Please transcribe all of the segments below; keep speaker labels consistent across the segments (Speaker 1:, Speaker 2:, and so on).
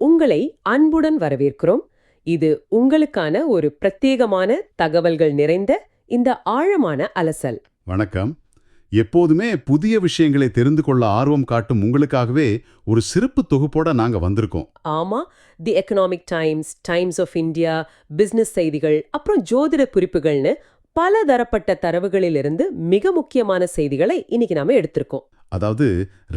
Speaker 1: உங்களை அன்புடன் வரவேற்கிறோம். இது உங்களுக்கான ஒரு பிரத்யேகமான தகவல்கள் நிறைந்த இந்த ஆழமான அலசல்.
Speaker 2: வணக்கம். எப்போதுமே புதிய விஷயங்களை தெரிந்து கொள்ள ஆர்வம் காட்டும் உங்களுக்காகவே ஒரு சிறப்பு தொகுப்போட நாங்க வந்திருக்கோம்.
Speaker 1: ஆமா, the Economic Times, Times of India, business செய்திகள், அப்புறம் ஜோதிட குறிப்புகள்னு பல தரப்பட்ட தரவுகளிலிருந்து மிக முக்கியமான செய்திகளை இன்னைக்கு நாம எடுத்திருக்கோம்.
Speaker 2: அதாவது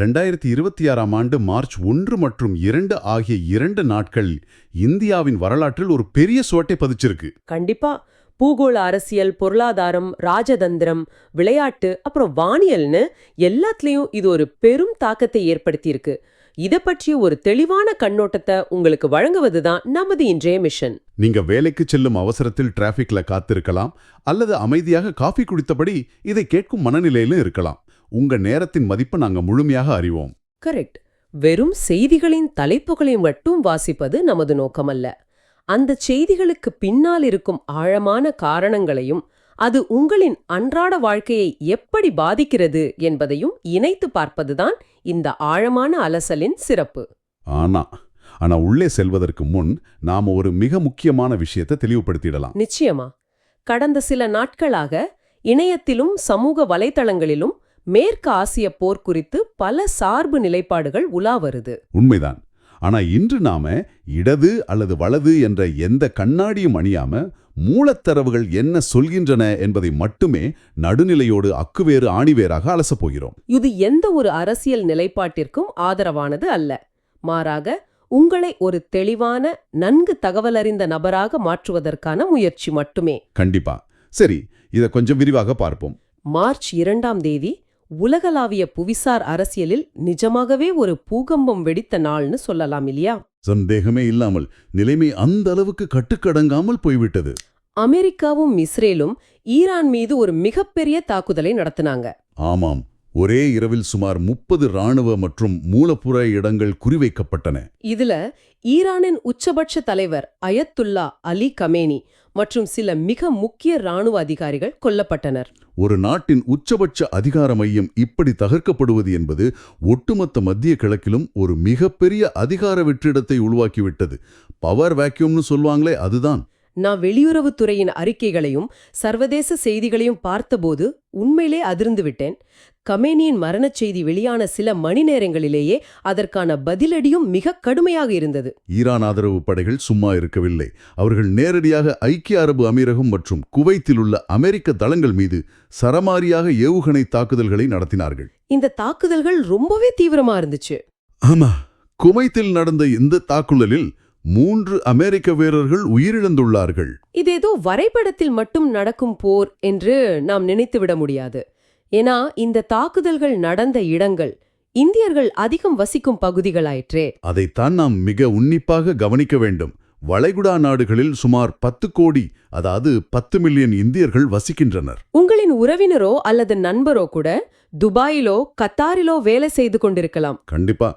Speaker 2: 2026ஆம் ஆண்டு மார்ச் 1 மற்றும் 2 ஆகிய 2 நாட்கள் இந்தியாவின் வரலாற்றில் ஒரு பெரிய சுவட்டை பதிச்சிருக்கு.
Speaker 1: கண்டிப்பா. பூகோள அரசியல், பொருளாதாரம், ராஜதந்திரம், விளையாட்டு, அப்புறம் வானியல்னு எல்லாத்துலயும் இது ஒரு பெரும் தாக்கத்தை ஏற்படுத்தியிருக்கு. இத பற்றிய ஒரு தெளிவான கண்ணோட்டத்தை உங்களுக்கு வழங்குவதுதான் நமது இன்றைய மிஷன்.
Speaker 2: நீங்க வேலைக்கு செல்லும் அவசரத்தில் டிராஃபிக்ல காத்திருக்கலாம், அல்லது அமைதியாக காஃபி குடித்தபடி இதை கேட்கும் மனநிலையிலும் இருக்கலாம். உங்க நேரத்தின் மதிப்பை நாங்க முழுமையாக அறிவோம்.
Speaker 1: கரெக்ட். வெறும் செய்திகளின் தலைப்புகளை மட்டும் வாசிப்பது நமது நோக்கமல்ல. அந்த செய்திகளுக்கு பின்னால் இருக்கும் ஆழமான காரணங்களையும் அது உங்களின் அன்றாட வாழ்க்கையை எப்படி பாதிக்கிறது என்பதையும் இணைத்து பார்ப்பதுதான் இந்த ஆழமான அலசலின் சிறப்பு.
Speaker 2: ஆனா உள்ளே செல்வதற்கு முன் நாம ஒரு மிக முக்கியமான விஷயத்தை தெளிவுபடுத்திடலாம்.
Speaker 1: நிச்சயமா. கடந்த சில நாட்களாக இணையத்திலும் சமூக வலைத்தளங்களிலும் மேற்கு ஆசிய போர் குறித்து பல சார்பு நிலைப்பாடுகள் உலா வருது.
Speaker 2: உண்மைதான். ஆனா இன்று நாம இடது அல்லது வலது என்ற எந்த கண்ணாடியும் அணியாம மூலத்தரவுகள் என்ன சொல்கின்றன என்பதை மட்டுமே நடுநிலையோடு அக்குவேறு ஆணிவேராக அலசப் போகிறோம்.
Speaker 1: இது எந்த ஒரு அரசியல் நிலைப்பாட்டிற்கும் ஆதரவானது அல்ல. மாறாக உங்களை ஒரு தெளிவான, நன்கு தகவலறிந்த நபராக மாற்றுவதற்கான முயற்சி மட்டுமே.
Speaker 2: கண்டிப்பா. சரி, இதை கொஞ்சம் விரிவாக பார்ப்போம்.
Speaker 1: மார்ச் 2ஆம் தேதி உலகளாவிய புவிசார் அரசியலில் நிஜமாகவே ஒரு பூகம்பம் வெடித்த நாள்னு சொல்லலாம் இல்லையா?
Speaker 2: சந்தேகமே இல்லாமல் நிலைமை அந்த அளவுக்கு கட்டுக்கடங்காமல் போய்விட்டது.
Speaker 1: அமெரிக்காவும் இஸ்ரேலும் ஈரான் மீது ஒரு மிகப்பெரிய தாக்குதலை நடத்தினாங்க.
Speaker 2: ஆமாம், ஒரே இரவில் சுமார் 30 இராணுவ மற்றும் மூலப்புற இடங்கள் குறிவைக்கப்பட்டன.
Speaker 1: இதுல ஈரானின் உச்சபட்ச தலைவர் அயத்துல்லா அலி கமேனி மற்றும் சில மிக முக்கிய இராணுவ அதிகாரிகள் கொல்லப்பட்டனர்.
Speaker 2: ஒரு நாட்டின் உச்சபட்ச அதிகார மையம் இப்படி தகர்க்கப்படுவது என்பது ஒட்டுமொத்த மத்திய கிழக்கிலும் ஒரு மிகப்பெரிய அதிகார வெற்றிடத்தை உருவாக்கிவிட்டது. பவர் வேக்யூம்னு சொல்வாங்களே, அதுதான்.
Speaker 1: நான் வெளியுறவுத்துறையின் அறிக்கைகளையும் சர்வதேச செய்திகளையும் பார்த்தபோது உண்மையிலே அதிர்ந்து விட்டேன். கமேனியின் மரணச் செய்தி வெளியான சில மணி நேரங்களிலேயே அதற்கான பதிலடியும் மிக கடுமையாக இருந்தது.
Speaker 2: ஈரான் ஆதரவு படைகள் சும்மா இருக்கவில்லை. அவர்கள் நேரடியாக ஐக்கிய அரபு அமீரகம் மற்றும் குவைத்தில் உள்ள அமெரிக்க தளங்கள் மீது சரமாரியாக ஏவுகணை தாக்குதல்களை நடத்தினார்கள்.
Speaker 1: இந்த தாக்குதல்கள் ரொம்பவே தீவிரமா இருந்துச்சு.
Speaker 2: ஆமா, குவைத்தில் நடந்த இந்த தாக்குதலில் 3 அமெரிக்க வீரர்கள் உயிரிழந்துள்ளார்கள்.
Speaker 1: இதேதோ வரைபடத்தில் மட்டும் நடக்கும் போர் என்று நாம் நினைத்துவிட முடியாது. ஏன்னா இந்த தாக்குதல்கள் நடந்த இடங்கள் இந்தியர்கள் அதிகம் வசிக்கும் பகுதிகளாயிற்றே.
Speaker 2: அதைத்தான் நாம் மிக உன்னிப்பாக கவனிக்க வேண்டும். வளைகுடா நாடுகளில் சுமார் 10 கோடி, அதாவது 10 மில்லியன் இந்தியர்கள் வசிக்கின்றனர்.
Speaker 1: உங்களின் உறவினரோ அல்லது நண்பரோ கூட துபாயிலோ கத்தாரிலோ வேலை செய்து கொண்டிருக்கலாம்.
Speaker 2: கண்டிப்பா.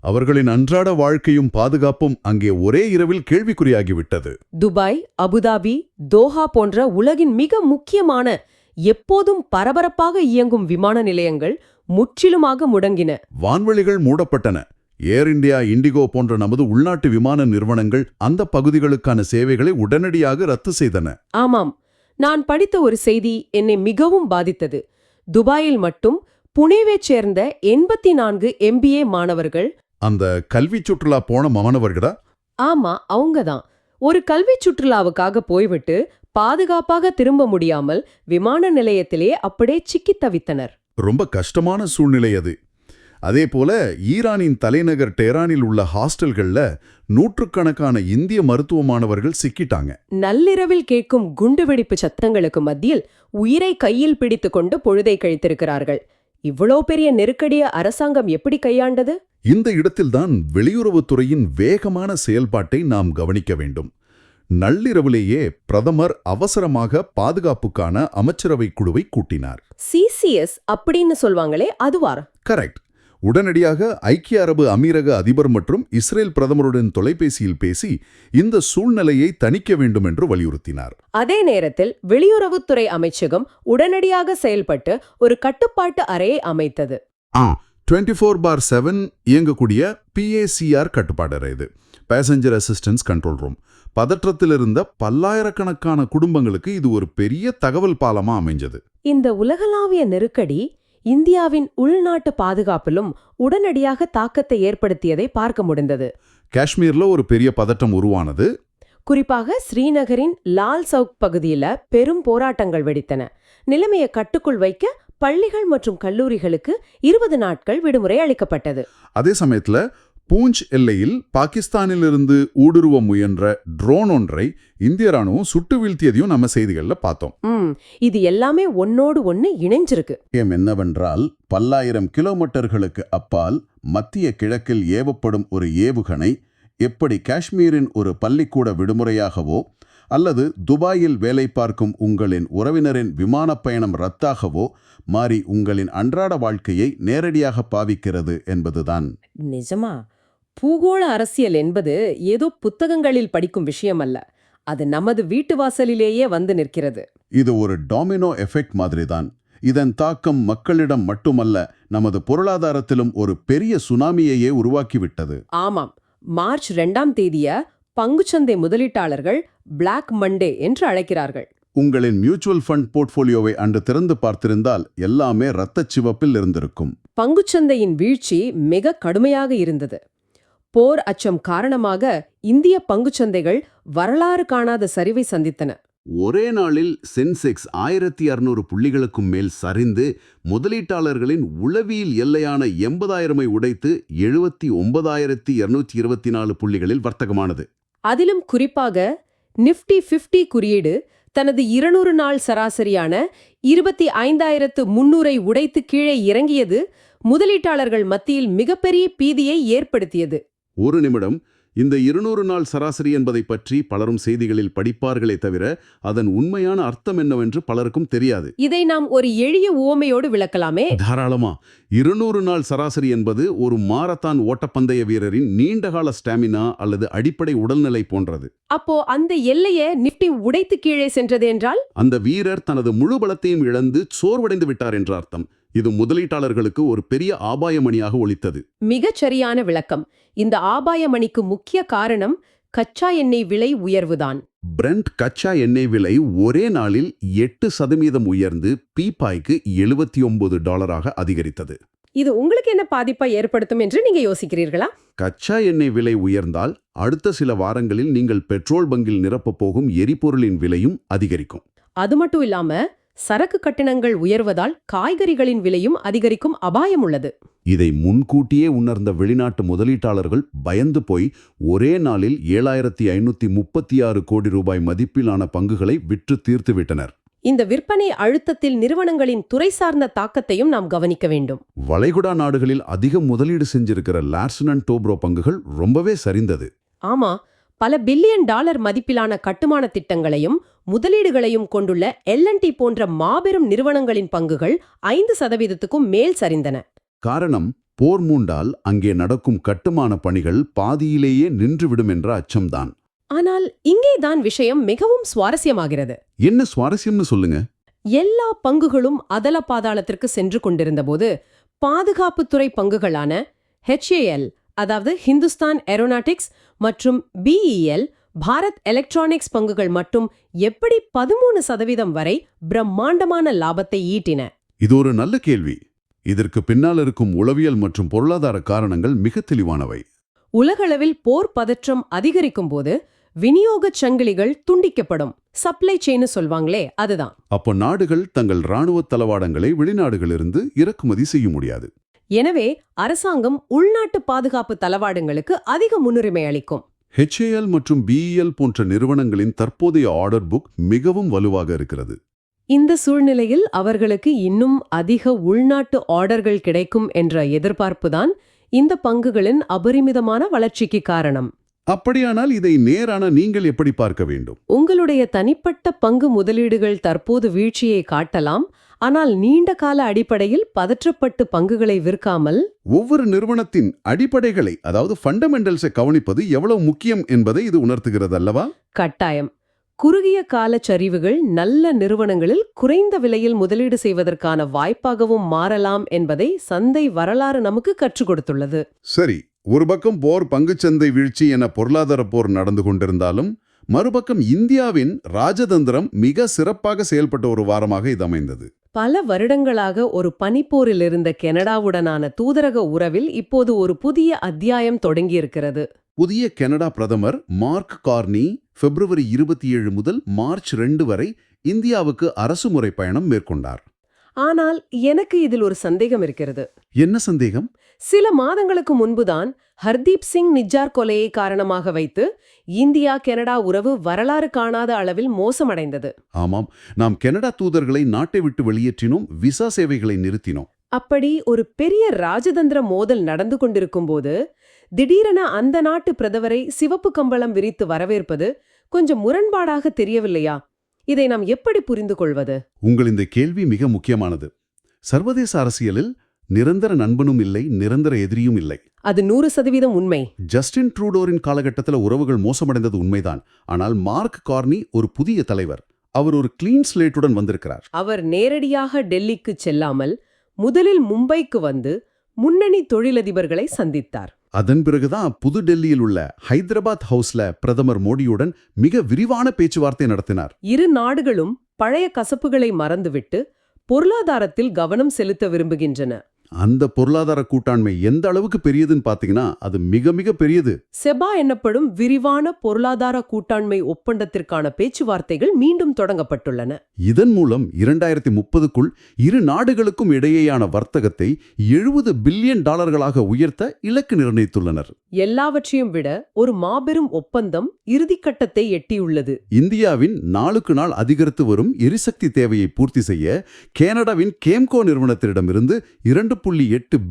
Speaker 2: அவர்களின் அன்றாட வாழ்க்கையும் பாதுகாப்பும் அங்கே ஒரே இரவில் கேள்விக்குறியாகிவிட்டது.
Speaker 1: துபாய், அபுதாபி, தோஹா போன்ற உலகின் மிக முக்கியமான, எப்போதும் பரபரப்பாக இயங்கும் விமான நிலையங்கள் முற்றிலுமாக முடங்கின.
Speaker 2: வான்வெளிகள் மூடப்பட்டன. ஏர் இந்தியா, இண்டிகோ போன்ற நமது உள்நாட்டு விமான நிறுவனங்கள் அந்த பகுதிகளுக்கான சேவைகளை உடனடியாக ரத்து செய்தன.
Speaker 1: ஆமாம், நான் படித்த ஒரு செய்தி என்னை மிகவும் பாதித்தது. துபாயில் மட்டும் புனேவைச் சேர்ந்த 84 MBA மாணவர்கள்,
Speaker 2: அந்த கல்வி சுற்றுலா போன மாணவர்களா?
Speaker 1: ஆமா, அவங்கதான் ஒரு கல்வி சுற்றுலாவுக்காக போய்விட்டு பாதுகாப்பாக திரும்ப முடியாமல் விமான நிலையத்திலே அப்படியே சிக்கித் தவித்தனர்.
Speaker 2: ரொம்ப கஷ்டமான சூழ்நிலை அது. அதே போல ஈரானின் தலைநகர் டெஹரானில் உள்ள ஹாஸ்டல்கள்ல நூற்றுக்கணக்கான இந்திய மருத்துவ மாணவர்கள் சிக்கிட்டாங்க.
Speaker 1: நள்ளிரவில் கேட்கும் குண்டுவெடிப்பு சத்தங்களுக்கு மத்தியில் உயிரை கையில் பிடித்துக் கொண்டு பொழுதை கழித்திருக்கிறார்கள். இவ்வளோ பெரிய நெருக்கடிய அரசாங்கம் எப்படி கையாண்டது?
Speaker 2: இந்த இடத்தில்தான் வெளியுறவுத்துறையின் வேகமான செயல்பாட்டை நாம் கவனிக்க வேண்டும். நள்ளிரவிலேயே பிரதமர் அவசரமாக பாதுகாப்புக்கான அமைச்சரவை குழுவை கூட்டினார்.
Speaker 1: CCS அப்படின்னு சொல்வாங்களே, அதுவார்?
Speaker 2: கரெக்ட். உடனடியாக ஐக்கிய அரபு அமீரக அதிபர் மற்றும் இஸ்ரேல் பிரதமருடன் தொலைபேசியில் பேசி இந்த சூழ்நிலையை தணிக்க வேண்டும் என்று வலியுறுத்தினார்.
Speaker 1: அதே நேரத்தில் வெளியுறவுத்துறை அமைச்சகம் உடனடியாக செயல்பட்டு ஒரு கட்டுப்பாட்டு அறையை அமைத்தது.
Speaker 2: 24/7 இயங்கக்கூடிய PACR கட்டுப்பாடு அறை இது. Passenger assistance control room. பதற்றத்தில் இருந்த பல்லாயிரக்கணக்கான குடும்பங்களுக்கு இது ஒரு பெரிய தகவல் பாலமா அமைஞ்சது.
Speaker 1: இந்த உலகளாவிய நெருக்கடி இந்தியாவின் உள்நாட்டு பாதுகாப்பிலும் உடனடியாக தாக்கத்தை ஏற்படுத்தியதை பார்க்க முடிந்தது.
Speaker 2: காஷ்மீர்ல ஒரு பெரிய பதட்டம் உருவானது.
Speaker 1: குறிப்பாக ஸ்ரீநகரின் லால் சவுக் பகுதியில பெரும் போராட்டங்கள் வெடித்தன. நிலைமையை கட்டுக்குள் வைக்க பள்ளிகள் மற்றும் கல்லூரிகளுக்கு 20 நாட்கள் விடுமுறை அளிக்கப்பட்டது.
Speaker 2: அதே சமயத்துல பூஞ்ச் எல்லையில் பாகிஸ்தானிலிருந்து ஊடுருவ முயன்ற ட்ரோன் ஒன்றை இந்திய ராணுவம் சுட்டு வீழ்த்தியதையும் நம்ம செய்திகள்ல பார்த்தோம்.
Speaker 1: இது எல்லாமே ஒன்னோடு ஒன்னு இணைஞ்சிருக்கு.
Speaker 2: என்னவென்றால் பல்லாயிரம் கிலோமீட்டர்களுக்கு அப்பால் மத்திய கிழக்கில் ஏவப்படும் ஒரு ஏவுகணை எப்படி காஷ்மீரின் ஒரு பள்ளிக்கூட விடுமுறையாகவோ அல்லது துபாயில் வேலை பார்க்கும் உங்களின் உறவினரின் விமானப் பயணம் ரத்தாகவோ மாறி உங்களின் அன்றாட வாழ்க்கையை நேரடியாக பாவிக்கிறது என்பதுதான்.
Speaker 1: நிஜமா, பூகோள அரசியல் என்பது ஏதோ புத்தகங்களில் படிக்கும் விஷயம் அல்ல. அது நமது வீட்டு வாசலிலேயே வந்து நிற்கிறது.
Speaker 2: இது ஒரு டாமினோ எஃபெக்ட் மாதிரிதான். இதன் தாக்கம் மக்களிடம் மட்டுமல்ல, நமது பொருளாதாரத்திலும் ஒரு பெரிய சுனாமியையே உருவாக்கிவிட்டது.
Speaker 1: ஆமாம், மார்ச் 2ஆம் தேதிய பங்குச்சந்தை முதலீட்டாளர்கள் பிளாக் மண்டே என்று அழைக்கிறார்கள்.
Speaker 2: உங்களின் மியூச்சுவல் ஃபண்ட் போர்ட்ஃபோலியோவை அன்று திறந்து பார்த்திருந்தால் எல்லாமே இரத்தச் சிவப்பில் இருந்திருக்கும்.
Speaker 1: பங்குச்சந்தையின் வீழ்ச்சி மிக கடுமையாக இருந்தது. போர் அச்சம் காரணமாக இந்திய பங்குச்சந்தைகள் வரலாறு காணாத சரிவை சந்தித்தன.
Speaker 2: ஒரே நாளில் சென்செக்ஸ் 1600 புள்ளிகளுக்கும் மேல் சரிந்து முதலீட்டாளர்களின் உளவியல் எல்லையான 80,000ஐ உடைத்து 79,224 புள்ளிகளில் வர்த்தகமானது.
Speaker 1: அதிலும் குறிப்பாக நிஃப்டி 50 குறியீடு தனது 200 நாள் சராசரியான 25,300ஐ உடைத்து கீழே இறங்கியது முதலீட்டாளர்கள் மத்தியில் மிகப்பெரிய பீதியை ஏற்படுத்தியது.
Speaker 2: ஒரு நிமிடம், இந்த 200 நாள் சராசரி என்பதை பற்றி பலரும் செய்திகளில் படிப்பார்களே தவிர அதன் உண்மையான அர்த்தம் என்னவென்று பலருக்கும் தெரியாது.
Speaker 1: இதை நாம் ஒரு எளிய உவமையோடு விளக்கலாமே.
Speaker 2: தாராளமா. 200 நாள் சராசரி என்பது ஒரு மாரத்தான் ஓட்டப்பந்தய வீரரின் நீண்டகால ஸ்டாமினா அல்லது அடிப்படை உடல்நிலை போன்றது.
Speaker 1: அப்போ அந்த எல்லையை நிஃப்டி உடைத்து கீழே சென்றது என்றால்
Speaker 2: அந்த வீரர் தனது முழு பலத்தையும் இழந்து சோர்வடைந்து விட்டார் என்ற அர்த்தம். இது முதலீட்டாளர்களுக்கு ஒரு பெரிய ஆபாயமணியாக ஒலித்தது.
Speaker 1: மிகச் சரியான விளக்கம். இந்த ஆபாயமணிக்கு முக்கிய காரணம் கச்சா எண்ணெய் விலை உயர்வுதான்.
Speaker 2: பிரெண்ட் கச்சா எண்ணெய் விலை ஒரே நாளில் 8% உயர்ந்து பீப்பாய்க்கு $79 அதிகரித்தது.
Speaker 1: இது உங்களுக்கு என்ன பாதிப்பை ஏற்படுத்தும் என்று நீங்க யோசிக்கிறீர்களா?
Speaker 2: கச்சா எண்ணெய் விலை உயர்ந்தால் அடுத்த சில வாரங்களில் நீங்கள் பெட்ரோல் பங்கில் நிரப்பப் போகும் எரிபொருளின் விலையும் அதிகரிக்கும்.
Speaker 1: அது மட்டும் இல்லாம சரக்கு கட்டணங்கள் உயர்வதால் காய்கறிகளின் விலையும் அதிகரிக்கும் அபாயம் உள்ளது.
Speaker 2: இதை முன்கூட்டியே உணர்ந்த வெளிநாட்டு முதலீட்டாளர்கள் பயந்து போய் ஒரே நாளில் 7,536 கோடி ரூபாய் மதிப்பிலான பங்குகளை விற்று தீர்த்துவிட்டனர்.
Speaker 1: இந்த விற்பனை அழுத்தத்தில் நிறுவனங்களின் துறை சார்ந்த தாக்கத்தையும் நாம் கவனிக்க வேண்டும்.
Speaker 2: வளைகுடா நாடுகளில் அதிக முதலீடு செஞ்சிருக்கிற லார்சன் அண்ட் டோப்ரோ பங்குகள் ரொம்பவே சரிந்தது.
Speaker 1: ஆமா, பல பில்லியன் டாலர் மதிப்பிலான கட்டுமான திட்டங்களையும் முதலீடுகளையும் கொண்டுள்ள L&T போன்ற மாபெரும் நிறுவனங்களின் பங்குகள் 5%க்கும் மேல் சரிந்தன.
Speaker 2: காரணம், போர் மூண்டால் அங்கே நடக்கும் கட்டுமான பணிகள் பாதியிலேயே நின்றுவிடும் என்ற அச்சம்தான்.
Speaker 1: ஆனால் இங்கேதான் விஷயம் மிகவும் சுவாரஸ்யமாகிறது.
Speaker 2: என்ன சுவாரஸ்யம்னு சொல்லுங்க.
Speaker 1: எல்லா பங்குகளும் அதல பாதாளத்திற்கு சென்று கொண்டிருந்தபோது பாதுகாப்புத்துறை பங்குகளான HAL, அதாவது ஹிந்துஸ்தான் ஏரோநாட்டிக்ஸ், மற்றும் BEL, பாரத் எலக்ட்ரானிக்ஸ் பங்குகள் மட்டும் எப்படி 13% வரை பிரம்மாண்டமான லாபத்தை ஈட்டின?
Speaker 2: இது ஒரு நல்ல கேள்வி. இதற்கு பின்னால் இருக்கும் உளவியல் மற்றும் பொருளாதார காரணங்கள் மிக தெளிவானவை.
Speaker 1: உலகளவில் போர் பதற்றம் அதிகரிக்கும் போது விநியோகச் சங்கிலிகள் துண்டிக்கப்படும். சப்ளை செயின் சொல்வாங்களே, அதுதான்.
Speaker 2: அப்போ நாடுகள் தங்கள் இராணுவ தளவாடங்களை வெளிநாடுகளிலிருந்து இறக்குமதி செய்ய முடியாது.
Speaker 1: எனவே அரசாங்கம் உள்நாட்டு பாதுகாப்பு தளவாடங்களுக்கு அதிக முன்னுரிமை அளிக்கும்.
Speaker 2: HAL மற்றும் BEL போன்ற நிறுவனங்களின் தற்போதைய ஆர்டர் புக் மிகவும் வலுவாக இருக்கிறது.
Speaker 1: இந்த சூழ்நிலையில் அவர்களுக்கு இன்னும் அதிக உள்நாட்டு ஆர்டர்கள் கிடைக்கும் என்ற எதிர்பார்ப்புதான் இந்த பங்குகளின் அபரிமிதமான வளர்ச்சிக்கு காரணம்.
Speaker 2: அப்படியானால் இதை நேரான நீங்கள் எப்படி பார்க்க வேண்டும்?
Speaker 1: உங்களுடைய தனிப்பட்ட பங்கு முதலீடுகள் தற்போது வீழ்ச்சியை காட்டலாம். ஆனால் நீண்ட கால அடிப்படையில் பதற்றப்பட்டு பங்குகளை விற்காமல்
Speaker 2: ஒவ்வொரு நிறுவனத்தின் அடிப்படைகளை, அதாவது ஃபண்டமெண்டல்ஸை கவனிப்பது எவ்வளவு முக்கியம் என்பதை இது உணர்த்துகிறது அல்லவா?
Speaker 1: கட்டாயம். குறுகிய கால சரிவுகள் நல்ல நிறுவனங்களில் குறைந்த விலையில் முதலீடு செய்வதற்கான வாய்ப்பாகவும் மாறலாம் என்பதை சந்தை வரலாறு நமக்கு கற்றுக் கொடுத்துள்ளது.
Speaker 2: சரி, ஒரு பக்கம் போர் பங்குச்சந்தை வீழ்ச்சி என பொருளாதார போர் நடந்து கொண்டிருந்தாலும் மறுபக்கம் இந்தியாவின் ராஜதந்திரம் மிக சிறப்பாக செயல்பட்ட ஒரு வாரமாக இது அமைந்தது.
Speaker 1: பல வருடங்களாக ஒரு பனிப்போரில் இருந்த கனடாவுடனான தூதரக உறவில் இப்போது ஒரு புதிய அத்தியாயம் தொடங்கியிருக்கிறது.
Speaker 2: புதிய கனடா பிரதமர் மார்க் கார்னி பிப்ரவரி 27 முதல் மார்ச் 2 வரை இந்தியாவுக்கு அரசுமுறை பயணம் மேற்கொண்டார்.
Speaker 1: ஆனால் எனக்கு இதில் ஒரு சந்தேகம் இருக்கிறது.
Speaker 2: என்ன சந்தேகம்?
Speaker 1: சில மாதங்களுக்கு முன்புதான் ஹர்தீப் சிங் நிஜ்ஜார் கொலையை காரணமாக வைத்து இந்தியா கனடா உறவு வரலாறு காணாத அளவில் மோசமடைந்தது.
Speaker 2: ஆமாம், நாம் கனடா தூதர்களை நாட்டை விட்டு வெளியேற்றினோம், விசா சேவைகளை நிறுத்தினோம்.
Speaker 1: அப்படி ஒரு பெரிய ராஜதந்திர மோதல் நடந்து கொண்டிருக்கும்போது திடீரென அந்த நாட்டு பிரதமரை சிவப்பு கம்பளம் விரித்து வரவேற்பது கொஞ்சம் முரண்பாடாக தெரியவில்லையா? இதை நாம் எப்படி புரிந்து கொள்வது?
Speaker 2: உங்கள் இந்த கேள்வி மிக முக்கியமானது. சர்வதேச அரசியலில் நிரந்தர நண்பனும் இல்லை, நிரந்தர எதிரியும் இல்லை.
Speaker 1: அது 100% உண்மை.
Speaker 2: ஜஸ்டின் ட்ரூடோரின் காலகட்டத்தில் உறவுகள் மோசமடைந்தது உண்மைதான். ஆனால் மார்க் கார்னி ஒரு புதிய தலைவர். அவர் ஒரு கிளீன் ஸ்லேட்டுடன் வந்திருக்கிறார்.
Speaker 1: அவர் நேரடியாக டெல்லிக்கு செல்லாமல் முதலில் மும்பைக்கு வந்து முன்னணி தொழிலதிபர்களை சந்தித்தார்.
Speaker 2: அதன் பிறகுதான் புது டெல்லியில் உள்ள ஹைதராபாத் ஹவுஸ்ல பிரதமர் மோடியுடன் மிக விரிவான பேச்சுவார்த்தை நடத்தினார்.
Speaker 1: இரு நாடுகளும் பழைய கசப்புகளை மறந்துவிட்டு பொருளாதாரத்தில் கவனம் செலுத்த விரும்புகின்றன.
Speaker 2: அந்த பொருளாதார கூட்டாண்மை எந்த அளவுக்கு பெரியதுன்னு பாத்தீங்கன்னா அது மிக மிக பெரியது.
Speaker 1: செபா எனப்படும் விரிவான பொருளாதார கூட்டாண்மை ஒப்பந்தத்திற்கான பேச்சுவார்த்தைகள் மீண்டும் தொடங்கப்பட்டுள்ளன.
Speaker 2: இதன் மூலம் 2030க்குள் இரு நாடுகளுக்கும் இடையேயான வர்த்தகத்தை $70 பில்லியன் உயர்த்த இலக்கு நிர்ணயித்துள்ளனர்.
Speaker 1: எல்லாவற்றையும் விட ஒரு மாபெரும் ஒப்பந்தம் இறுதிக்கட்டத்தை எட்டியுள்ளது.
Speaker 2: இந்தியாவின் நாளுக்கு நாள் அதிகரித்து வரும் எரிசக்தி தேவையை பூர்த்தி செய்ய கனடாவின் கேம்கோ நிறுவனத்திடமிருந்து $2.8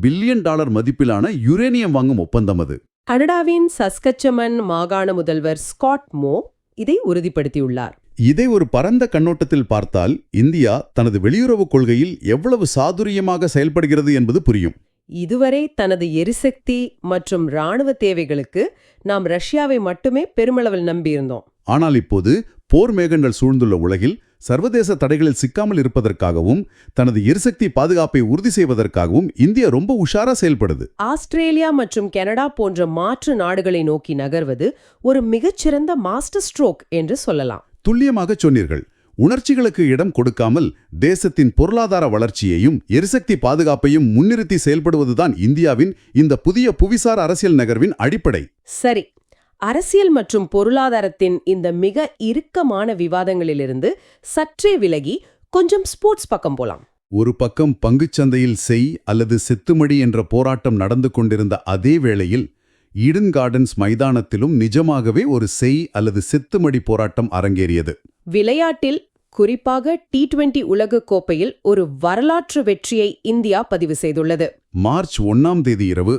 Speaker 2: பில்லியன் மதிப்பிலான யுரேனியம் வாங்கும் ஒப்பந்தம் அது.
Speaker 1: கனடாவின் சஸ்கச்சமன் மாகாண முதல்வர் ஸ்காட் மோ இதை உறுதிப்படுத்தியுள்ளார்.
Speaker 2: இதை ஒரு பரந்த கண்ணோட்டத்தில் பார்த்தால் இந்தியா தனது வெளியுறவு கொள்கையில் எவ்வளவு சாதுரியமாக செயல்படுகிறது என்பது புரியும்.
Speaker 1: இதுவரை தனது எரிசக்தி மற்றும் இராணுவ தேவைகளுக்கு நாம் ரஷ்யாவை மட்டுமே பெருமளவில் நம்பியிருந்தோம்.
Speaker 2: ஆனால் இப்போது போர் மேகங்கள் சூழ்ந்துள்ள உலகில் சர்வதேச தடைகளில் சிக்காமல் இருப்பதற்காகவும் தனது எரிசக்தி பாதுகாப்பை உறுதி செய்வதற்காகவும் இந்தியா ரொம்ப உஷாரா செயல்படுது.
Speaker 1: ஆஸ்திரேலியா மற்றும் கனடா போன்ற மாற்று நாடுகளை நோக்கி நகர்வது ஒரு மிகச்சிறந்த மாஸ்டர் ஸ்ட்ரோக் என்று சொல்லலாம்.
Speaker 2: துல்லியமாக சொன்னீர்கள். உணர்ச்சிகளுக்கு இடம் கொடுக்காமல் தேசத்தின் பொருளாதார வளர்ச்சியையும் எரிசக்தி பாதுகாப்பையும் முன்னிறுத்தி செயல்படுவதுதான் இந்தியாவின் இந்த புதிய புவிசார் அரசியல் நகர்வின் அடிப்படை.
Speaker 1: சரி, அரசியல் மற்றும் பொருளாதாரத்தின் இந்த மிக இறுக்கமான விவாதங்களிலிருந்து சற்றே விலகி கொஞ்சம் ஸ்போர்ட்ஸ் பக்கம் போலாம்.
Speaker 2: ஒரு பக்கம் பங்குச்சந்தையில் செய் அல்லது செத்துமடி என்ற போராட்டம் நடந்து கொண்டிருந்த அதே வேளையில் ஈடன் கார்டன்ஸ் மைதானத்திலும் நிஜமாகவே ஒரு செய் அல்லது செத்துமடி போராட்டம் அரங்கேறியது.
Speaker 1: விளையாட்டில் குறிப்பாக T20 உலகக் கோப்பையில் ஒரு வரலாற்று வெற்றியை இந்தியா பதிவு செய்துள்ளது.
Speaker 2: மார்ச் 1ஆம் தேதி இரவு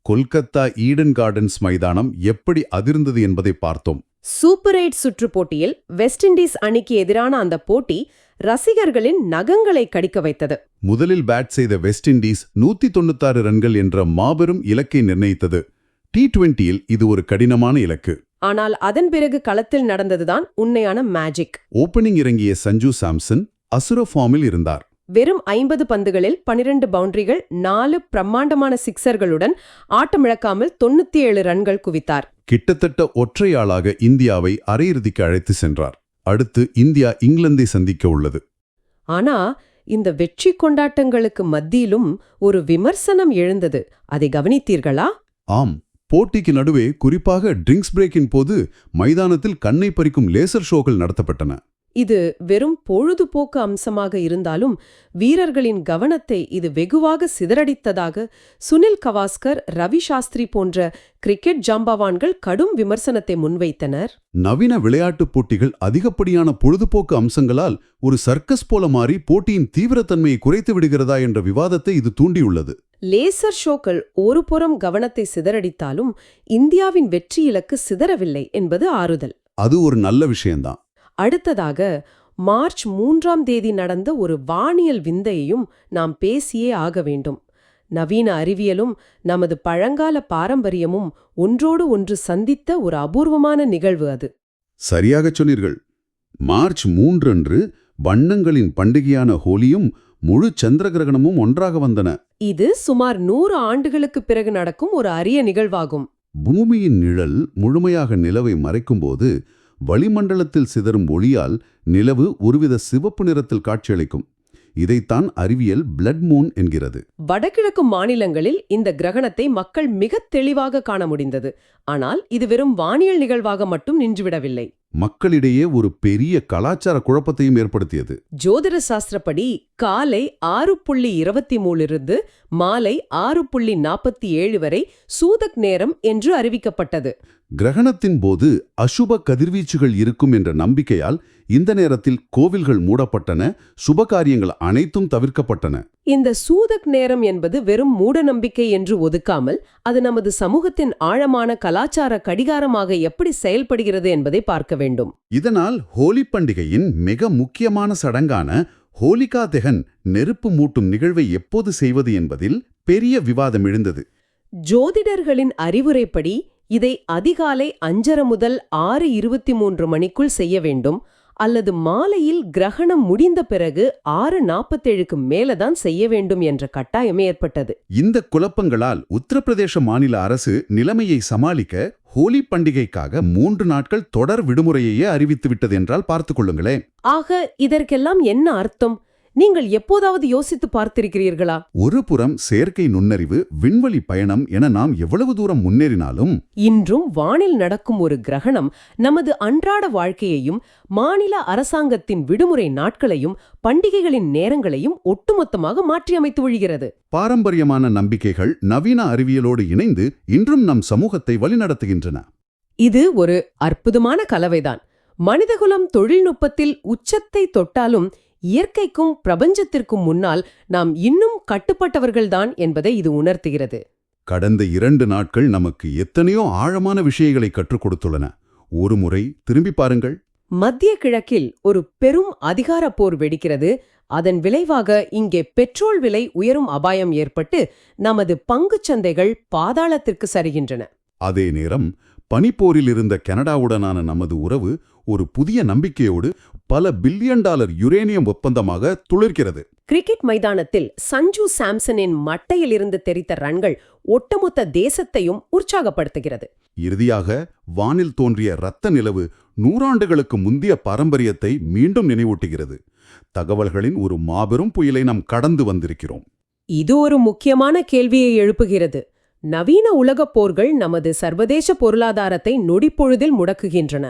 Speaker 2: கொல்கத்தா ஈடன் கார்டன்ஸ் மைதானம் எப்படி அதிர்ந்தது என்பதை பார்த்தோம்.
Speaker 1: சூப்பர் 8 சுற்று போட்டியில் வெஸ்ட் இண்டீஸ் அணிக்கு எதிரான அந்த போட்டி ரசிகர்களின் நகங்களை கடிக்க வைத்தது.
Speaker 2: முதலில் பேட் செய்த வெஸ்ட் இண்டீஸ் 196 ரன்கள் என்ற மாபெரும் இலக்கை நிர்ணயித்தது. T20யில் இது ஒரு கடினமான இலக்கு.
Speaker 1: ஆனால் அதன் பிறகு களத்தில் நடந்ததுதான் உண்மையான மேஜிக்.
Speaker 2: ஓப்பனிங் இறங்கிய சஞ்சு சாம்சன் அசுர ஃபார்மில் இருந்தார்.
Speaker 1: வெறும் 50 பந்துகளில் 12 பவுண்டரிகள், 4 பிரம்மாண்டமான சிக்சர்களுடன் ஆட்டமிழக்காமல் 97 ரன்கள் குவித்தார்.
Speaker 2: கிட்டத்தட்ட ஒற்றையாளாக இந்தியாவை அரையிறுதிக்கு அழைத்து சென்றார். அடுத்து இந்தியா இங்கிலாந்தை சந்திக்க உள்ளது.
Speaker 1: ஆனா இந்த வெற்றி கொண்டாட்டங்களுக்கு மத்தியிலும் ஒரு விமர்சனம் எழுந்தது. அதை கவனித்தீர்களா?
Speaker 2: ஆம், போட்டிக்கு நடுவே குறிப்பாக ட்ரிங்க்ஸ் பிரேக்கின் போது மைதானத்தில் கண்ணை பறிக்கும் லேசர் ஷோக்கள் நடத்தப்பட்டன.
Speaker 1: இது வெறும் பொழுதுபோக்கு அம்சமாக இருந்தாலும் வீரர்களின் கவனத்தை இது வெகுவாக சிதறடித்ததாக சுனில் கவாஸ்கர், ரவி சாஸ்திரி போன்ற கிரிக்கெட் ஜாம்பவான்கள் கடும் விமர்சனத்தை முன்வைத்தனர்.
Speaker 2: நவீன விளையாட்டுப் போட்டிகள் அதிகப்படியான பொழுதுபோக்கு அம்சங்களால் ஒரு சர்க்கஸ் போல மாறி போட்டியின் தீவிரத்தன்மையை குறைத்து விடுகிறதா என்ற விவாதத்தை இது தூண்டியுள்ளது.
Speaker 1: லேசர் ஷோக்கள் ஒரு புறம் கவனத்தை சிதறடித்தாலும் இந்தியாவின் வெற்றி இலக்கு சிதறவில்லை என்பது ஆறுதல்.
Speaker 2: அது ஒரு நல்ல விஷயம்தான்.
Speaker 1: அடுத்ததாக மார்ச் 3ஆம் தேதி நடந்த ஒரு வானியல் விந்தையையும் நாம் பேசியே ஆக வேண்டும். நவீன அறிவியலும் நமது பழங்கால பாரம்பரியமும் ஒன்றோடு ஒன்று சந்தித்த ஒரு அபூர்வமான நிகழ்வு அது.
Speaker 2: சரியாகச் சொன்னீர்கள். மார்ச் 3 அன்று வண்ணங்களின் பண்டிகையான ஹோலியும் முழு சந்திர கிரகணமும் ஒன்றாக வந்தன.
Speaker 1: இது சுமார் 100 ஆண்டுகளுக்கு பிறகு நடக்கும் ஒரு அரிய நிகழ்வாகும்.
Speaker 2: பூமியின் நிழல் முழுமையாக நிலவை மறைக்கும்போது வளிமண்டலத்தில் சிதறும் ஒளியால் நிலவு ஒருவித சிவப்பு நிறத்தில் காட்சியளிக்கும். இதைத்தான் அறிவியல் பிளட் மூன் என்கிறது.
Speaker 1: வடகிழக்கு மாநிலங்களில் இந்த கிரகணத்தை மக்கள் மிகத் தெளிவாக காண முடிந்தது. ஆனால் இது வெறும் வானியல் நிகழ்வாக மட்டும் நின்றுவிடவில்லை.
Speaker 2: மக்களிடையே ஒரு பெரிய கலாச்சார குழப்பத்தையும் ஏற்படுத்தியது.
Speaker 1: ஜோதிட சாஸ்திரப்படி காலை 6:23 இருந்து மாலை 6:47 வரை சூதக் நேரம் என்று அறிவிக்கப்பட்டது.
Speaker 2: கிரகணத்தின் போது அசுப கதிர்வீச்சுகள் இருக்கும் என்ற நம்பிக்கையால் இந்த நேரத்தில் கோவில்கள் மூடப்பட்டன, சுபகாரியங்கள் அனைத்தும் தவிர்க்கப்பட்டன.
Speaker 1: இந்த சூதக் நேரம் என்பது வெறும் மூட நம்பிக்கை என்று ஒதுக்காமல் அது நமது சமூகத்தின் ஆழமான கலாச்சார கடிகாரமாக எப்படி செயல்படுகிறது என்பதை பார்க்க வேண்டும்.
Speaker 2: இதனால் ஹோலி பண்டிகையின் மிக முக்கியமான சடங்கான ஹோலிகா தெஹன், நெருப்பு மூட்டும் நிகழ்வை எப்போது செய்வது என்பதில் பெரிய விவாதம் எழுந்தது.
Speaker 1: ஜோதிடர்களின் அறிவுரைப்படி இதை அதிகாலை 5:30 முதல் 6:23 மணிக்குள் செய்ய வேண்டும், அல்லது மாலையில் கிரகணம் முடிந்த பிறகு 6:47க்கு மேலதான் செய்ய வேண்டும் என்ற கட்டாயம் ஏற்பட்டது.
Speaker 2: இந்த குழப்பங்களால் உத்தரப்பிரதேச மாநில அரசு நிலைமையை சமாளிக்க ஹோலி பண்டிகைக்காக 3 நாட்கள் தொடர் விடுமுறையையே அறிவித்துவிட்டது என்றால் பார்த்துக் கொள்ளுங்களேன்.
Speaker 1: ஆக இதற்கெல்லாம் என்ன அர்த்தம்? நீங்கள் எப்போதாவது யோசித்து பார்த்திருக்கிறீர்களா?
Speaker 2: ஒரு புறம் செயற்கை நுண்ணறிவு, விண்வெளி பயணம் என நாம் எவ்வளவு தூரம் முன்னேறினாலும்
Speaker 1: இன்றும் வானில் நடக்கும் ஒரு கிரகணம் நமது அன்றாட வாழ்க்கையையும் மாநில அரசாங்கத்தின் விடுமுறை நாட்களையும் பண்டிகைகளின் நேரங்களையும் ஒட்டுமொத்தமாக மாற்றியமைத்து விழுகிறது.
Speaker 2: பாரம்பரியமான நம்பிக்கைகள் நவீன அறிவியலோடு இணைந்து இன்றும் நம் சமூகத்தை வழிநடத்துகின்றன.
Speaker 1: இது ஒரு அற்புதமான கலவைதான். மனிதகுலம் தொழில்நுட்பத்தில் உச்சத்தை தொட்டாலும் இயற்கைக்கும் பிரபஞ்சத்திற்கும் முன்னால் நாம் இன்னும் கட்டுப்பட்டவர்கள்தான் என்பதை இது உணர்த்துகிறது.
Speaker 2: கடந்த 2 நாட்கள் நமக்கு எத்தனையோ ஆழமான விஷயங்களை கற்றுக் கொடுத்துள்ளன. ஒரு முறை திரும்பி பாருங்கள்.
Speaker 1: மத்திய கிழக்கில் ஒரு பெரும் அதிகார போர் வெடிக்கிறது. அதன் விளைவாக இங்கே பெட்ரோல் விலை உயரும் அபாயம் ஏற்பட்டு நமது பங்குச் சந்தைகள் பாதாளத்திற்கு சரிகின்றன.
Speaker 2: அதே நேரம் பனிப்போரில் இருந்த கனடாவுடனான நமது உறவு ஒரு புதிய நம்பிக்கையோடு பல பில்லியன் டாலர் யுரேனியம் ஒப்பந்தமாக துளிர்க்கிறது.
Speaker 1: கிரிக்கெட் மைதானத்தில் சஞ்சு சாம்சனின் மட்டையிலிருந்து தெரித்த ரன்கள் ஒட்டுமொத்த தேசத்தையும் உற்சாகப்படுத்துகிறது.
Speaker 2: இறுதியாக வானில் தோன்றிய இரத்த நிலவு 100 ஆண்டுகளுக்கு முந்தைய பாரம்பரியத்தை மீண்டும் நினைவூட்டுகிறது. தகவல்களின் ஒரு மாபெரும் புயலை நாம் கடந்து வந்திருக்கிறோம்.
Speaker 1: இது ஒரு முக்கியமான கேள்வியை எழுப்புகிறது. நவீன உலகப் போர்கள் நமது சர்வதேச பொருளாதாரத்தை நொடிப்பொழுதில் முடக்குகின்றன.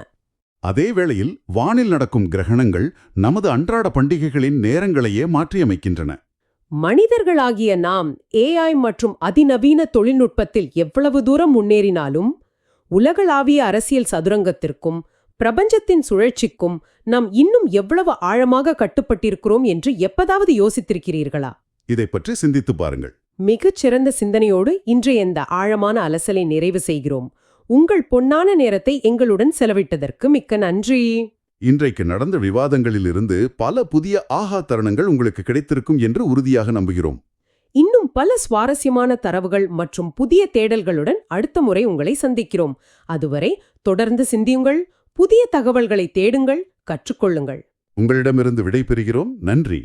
Speaker 2: அதே வேளையில் வானில் நடக்கும் கிரகணங்கள் நமது அன்றாட பண்டிகைகளின் நேரங்களையே மாற்றியமைக்கின்றன.
Speaker 1: மனிதர்களாகிய நாம் AI மற்றும் அதிநவீன தொழில்நுட்பத்தில் எவ்வளவு தூரம் முன்னேறினாலும் உலகளாவிய அரசியல் சதுரங்கத்திற்கும் பிரபஞ்சத்தின் சுழற்சிக்கும் நாம் இன்னும் எவ்வளவு ஆழமாக கட்டுப்பட்டிருக்கிறோம் என்று எப்பதாவது யோசித்திருக்கிறீர்களா?
Speaker 2: இதை பற்றி சிந்தித்து பாருங்கள்.
Speaker 1: மிகச் சிறந்த சிந்தனையோடு இன்றைய இந்த ஆழமான அலசலை நிறைவு செய்கிறோம். உங்கள் பொன்னான நேரத்தை எங்களுடன் செலவிட்டதற்கு மிக்க நன்றி.
Speaker 2: இன்றைக்கு நடந்த விவாதங்களிலிருந்து பல புதிய ஆஹா தருணங்கள் உங்களுக்கு கிடைத்திருக்கும் என்று உறுதியாக நம்புகிறோம்.
Speaker 1: இன்னும் பல சுவாரஸ்யமான தரவுகள் மற்றும் புதிய தேடல்களுடன் அடுத்த முறை உங்களை சந்திக்கிறோம். அதுவரை தொடர்ந்து சிந்தியுங்கள், புதிய தகவல்களை தேடுங்கள், கற்றுக்கொள்ளுங்கள்.
Speaker 2: உங்களிடமிருந்து விடை பெறுகிறோம். நன்றி.